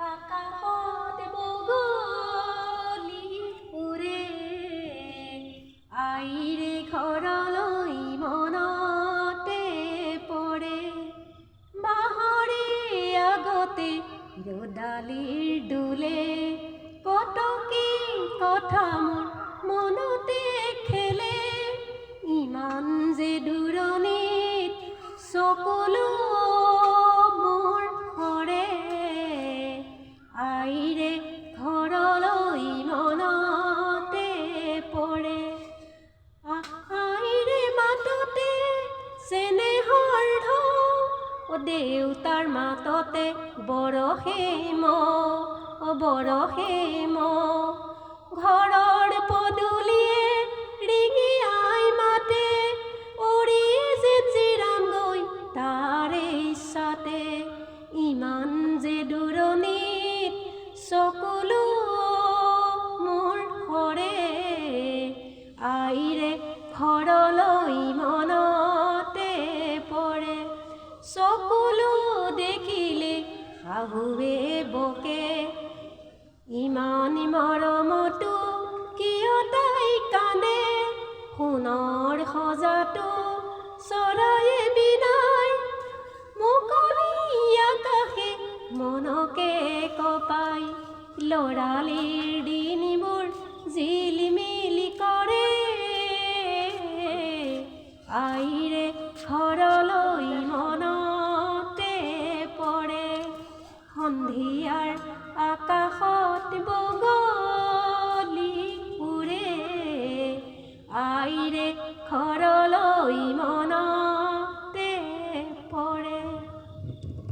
আকাশত বগলী উৰে আইৰে ঘৰলৈ মনতে পৰে বাঁহৰে আগতে ৰ'দালিৰ দোলে কটকি কথা মোৰ মনতে খেলে ইমান যে দূৰণিত চকুলো মোৰ সৰে আইৰে ঘৰলৈ মনতে পৰে আইৰে মাততে চেনেহৰ ঢৌ দেউতাৰ মাততে বৰষে ঘৰৰ পদূলিয়ে ৰিঙি আই মাতে উৰি জিৰাম গৈ তাৰে ইচ্ছাতে ইমান যে দূৰণিত চকুলো মোৰ সৰে আইৰে ঘৰলৈ মনতে পৰে চকুলো দেখিলে শাহুৱে বকে ইমান মৰমতো কিয় তাই কান্দে সোণৰ সজাটো চৰায়ে বিনাই মুকলি আকাশে মনকে কপাই লৰালিৰ দিনবোৰ জিলিমিলি কৰে আইৰে ঘৰ